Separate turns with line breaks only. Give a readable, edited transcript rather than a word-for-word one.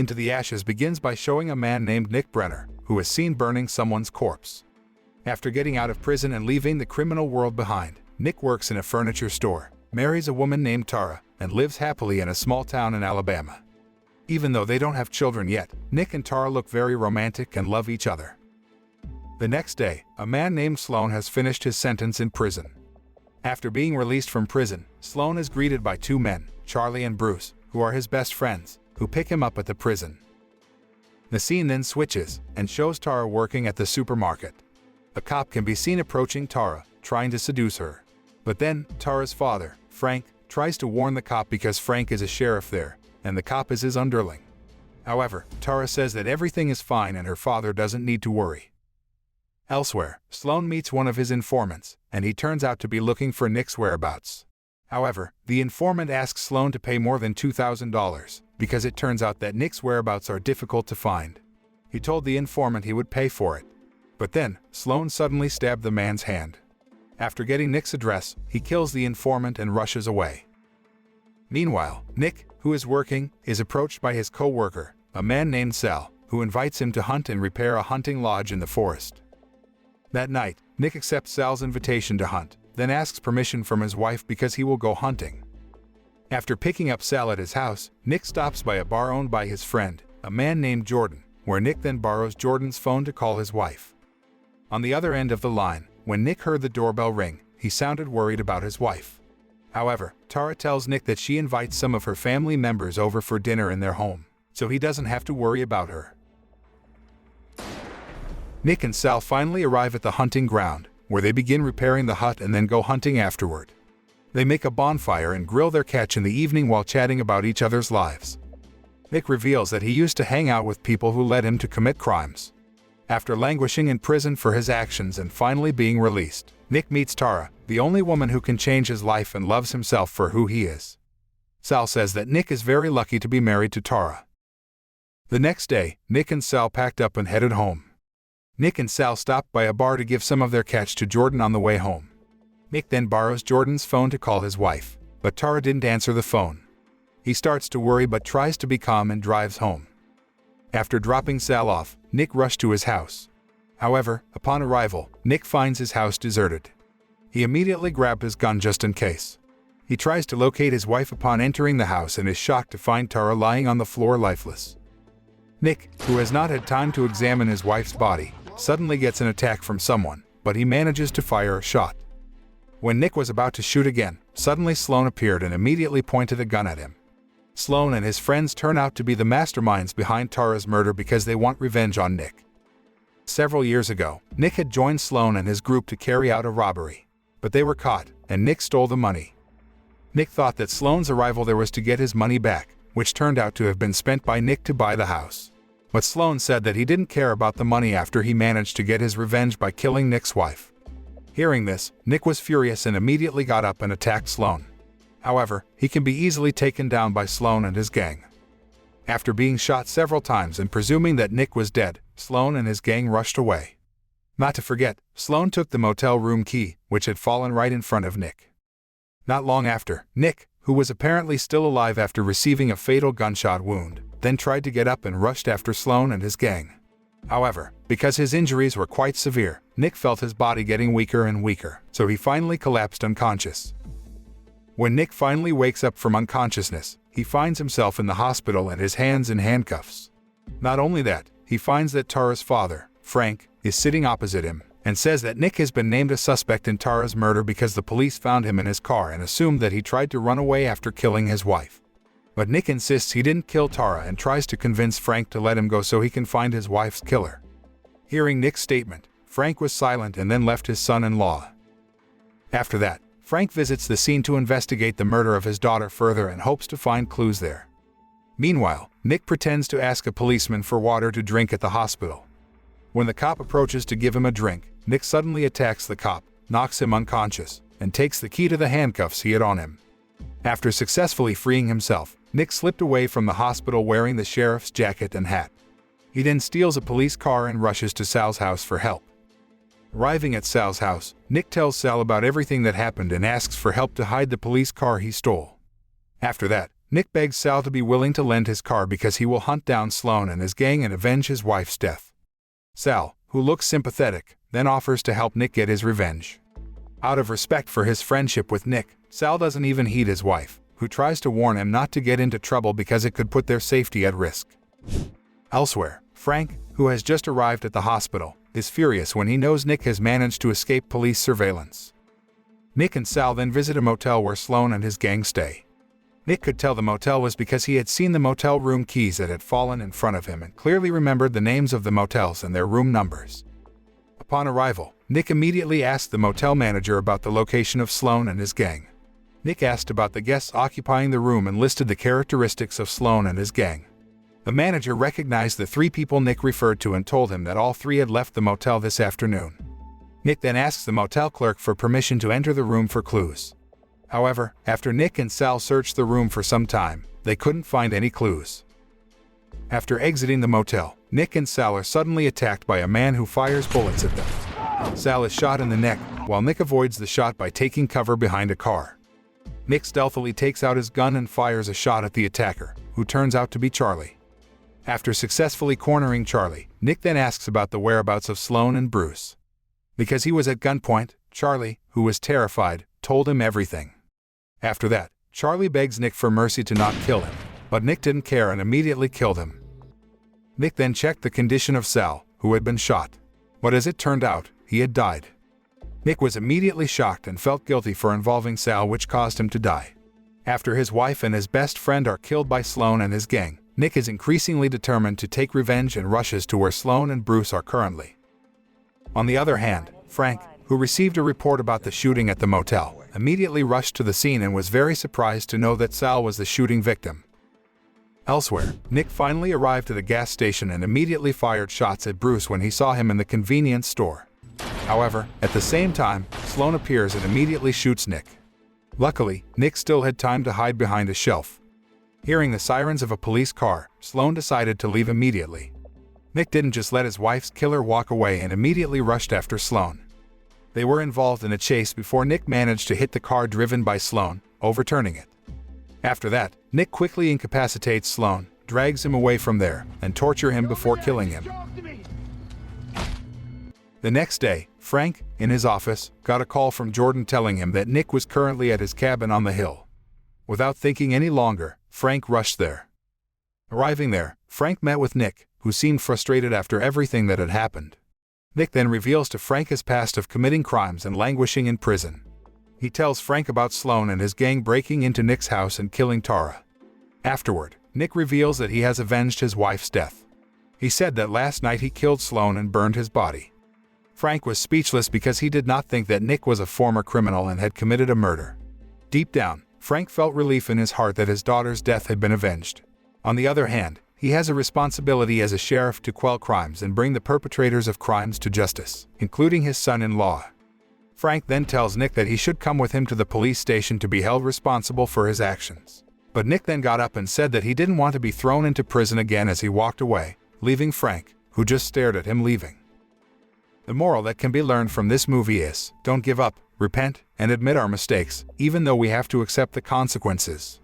Into the Ashes begins by showing a man named Nick Brenner, who is seen burning someone's corpse. After getting out of prison and leaving the criminal world behind, Nick works in a furniture store, marries a woman named Tara, and lives happily in a small town in Alabama. Even though they don't have children yet, Nick and Tara look very romantic and love each other. The next day, a man named Sloan has finished his sentence in prison. After being released from prison, Sloan is greeted by two men, Charlie and Bruce, who are his best friends, who pick him up at the prison. The scene then switches and shows Tara working at the supermarket. A cop can be seen approaching Tara, trying to seduce her. But then, Tara's father, Frank, tries to warn the cop because Frank is a sheriff there, and the cop is his underling. However, Tara says that everything is fine and her father doesn't need to worry. Elsewhere, Sloan meets one of his informants, and he turns out to be looking for Nick's whereabouts. However, the informant asks Sloan to pay more than $2,000, because it turns out that Nick's whereabouts are difficult to find. He told the informant he would pay for it. But then, Sloan suddenly stabbed the man's hand. After getting Nick's address, he kills the informant and rushes away. Meanwhile, Nick, who is working, is approached by his co-worker, a man named Sal, who invites him to hunt and repair a hunting lodge in the forest. That night, Nick accepts Sal's invitation to hunt, then asks permission from his wife because he will go hunting. After picking up Sal at his house, Nick stops by a bar owned by his friend, a man named Jordan, where Nick then borrows Jordan's phone to call his wife. On the other end of the line, when Nick heard the doorbell ring, he sounded worried about his wife. However, Tara tells Nick that she invites some of her family members over for dinner in their home, so he doesn't have to worry about her. Nick and Sal finally arrive at the hunting ground, where they begin repairing the hut and then go hunting afterward. They make a bonfire and grill their catch in the evening while chatting about each other's lives. Nick reveals that he used to hang out with people who led him to commit crimes. After languishing in prison for his actions and finally being released, Nick meets Tara, the only woman who can change his life and loves himself for who he is. Sal says that Nick is very lucky to be married to Tara. The next day, Nick and Sal packed up and headed home. Nick and Sal stopped by a bar to give some of their catch to Jordan on the way home. Nick then borrows Jordan's phone to call his wife, but Tara didn't answer the phone. He starts to worry but tries to be calm and drives home. After dropping Sal off, Nick rushed to his house. However, upon arrival, Nick finds his house deserted. He immediately grabbed his gun just in case. He tries to locate his wife upon entering the house and is shocked to find Tara lying on the floor lifeless. Nick, who has not had time to examine his wife's body, suddenly gets an attack from someone, but he manages to fire a shot. When Nick was about to shoot again, suddenly Sloan appeared and immediately pointed a gun at him. Sloan and his friends turn out to be the masterminds behind Tara's murder because they want revenge on Nick. Several years ago, Nick had joined Sloan and his group to carry out a robbery, but they were caught, and Nick stole the money. Nick thought that Sloan's arrival there was to get his money back, which turned out to have been spent by Nick to buy the house. But Sloan said that he didn't care about the money after he managed to get his revenge by killing Nick's wife. Hearing this, Nick was furious and immediately got up and attacked Sloan. However, he can be easily taken down by Sloan and his gang. After being shot several times and presuming that Nick was dead, Sloan and his gang rushed away. Not to forget, Sloan took the motel room key, which had fallen right in front of Nick. Not long after, Nick, who was apparently still alive after receiving a fatal gunshot wound, then tried to get up and rushed after Sloan and his gang. However, because his injuries were quite severe, Nick felt his body getting weaker and weaker, so he finally collapsed unconscious. When Nick finally wakes up from unconsciousness, he finds himself in the hospital and his hands in handcuffs. Not only that, he finds that Tara's father, Frank, is sitting opposite him, and says that Nick has been named a suspect in Tara's murder because the police found him in his car and assumed that he tried to run away after killing his wife. But Nick insists he didn't kill Tara and tries to convince Frank to let him go so he can find his wife's killer. Hearing Nick's statement, Frank was silent and then left his son-in-law. After that, Frank visits the scene to investigate the murder of his daughter further and hopes to find clues there. Meanwhile, Nick pretends to ask a policeman for water to drink at the hospital. When the cop approaches to give him a drink, Nick suddenly attacks the cop, knocks him unconscious, and takes the key to the handcuffs he had on him. After successfully freeing himself, Nick slipped away from the hospital wearing the sheriff's jacket and hat. He then steals a police car and rushes to Sal's house for help. Arriving at Sal's house, Nick tells Sal about everything that happened and asks for help to hide the police car he stole. After that, Nick begs Sal to be willing to lend his car because he will hunt down Sloan and his gang and avenge his wife's death. Sal, who looks sympathetic, then offers to help Nick get his revenge. Out of respect for his friendship with Nick, Sal doesn't even heed his wife, who tries to warn him not to get into trouble because it could put their safety at risk. Elsewhere, Frank, who has just arrived at the hospital, is furious when he knows Nick has managed to escape police surveillance. Nick and Sal then visit a motel where Sloan and his gang stay. Nick could tell the motel was because he had seen the motel room keys that had fallen in front of him and clearly remembered the names of the motels and their room numbers. Upon arrival, Nick immediately asked the motel manager about the location of Sloan and his gang. Nick asked about the guests occupying the room and listed the characteristics of Sloan and his gang. The manager recognized the 3 people Nick referred to and told him that all 3 had left the motel this afternoon. Nick then asks the motel clerk for permission to enter the room for clues. However, after Nick and Sal searched the room for some time, they couldn't find any clues. After exiting the motel, Nick and Sal are suddenly attacked by a man who fires bullets at them. Sal is shot in the neck, while Nick avoids the shot by taking cover behind a car. Nick stealthily takes out his gun and fires a shot at the attacker, who turns out to be Charlie. After successfully cornering Charlie, Nick then asks about the whereabouts of Sloan and Bruce. Because he was at gunpoint, Charlie, who was terrified, told him everything. After that, Charlie begs Nick for mercy to not kill him, but Nick didn't care and immediately killed him. Nick then checked the condition of Sal, who had been shot. But as it turned out, he had died. Nick was immediately shocked and felt guilty for involving Sal, which caused him to die. After his wife and his best friend are killed by Sloan and his gang, Nick is increasingly determined to take revenge and rushes to where Sloan and Bruce are currently. On the other hand, Frank, who received a report about the shooting at the motel, immediately rushed to the scene and was very surprised to know that Sal was the shooting victim. Elsewhere, Nick finally arrived at a gas station and immediately fired shots at Bruce when he saw him in the convenience store. However, at the same time, Sloan appears and immediately shoots Nick. Luckily, Nick still had time to hide behind a shelf. Hearing the sirens of a police car, Sloan decided to leave immediately. Nick didn't just let his wife's killer walk away and immediately rushed after Sloan. They were involved in a chase before Nick managed to hit the car driven by Sloan, overturning it. After that, Nick quickly incapacitates Sloan, drags him away from there, and tortures him before killing him. The next day, Frank, in his office, got a call from Jordan telling him that Nick was currently at his cabin on the hill. Without thinking any longer, Frank rushed there. Arriving there, Frank met with Nick, who seemed frustrated after everything that had happened. Nick then reveals to Frank his past of committing crimes and languishing in prison. He tells Frank about Sloan and his gang breaking into Nick's house and killing Tara. Afterward, Nick reveals that he has avenged his wife's death. He said that last night he killed Sloan and burned his body. Frank was speechless because he did not think that Nick was a former criminal and had committed a murder. Deep down, Frank felt relief in his heart that his daughter's death had been avenged. On the other hand, he has a responsibility as a sheriff to quell crimes and bring the perpetrators of crimes to justice, including his son-in-law. Frank then tells Nick that he should come with him to the police station to be held responsible for his actions. But Nick then got up and said that he didn't want to be thrown into prison again as he walked away, leaving Frank, who just stared at him leaving. The moral that can be learned from this movie is, don't give up, repent, and admit our mistakes, even though we have to accept the consequences.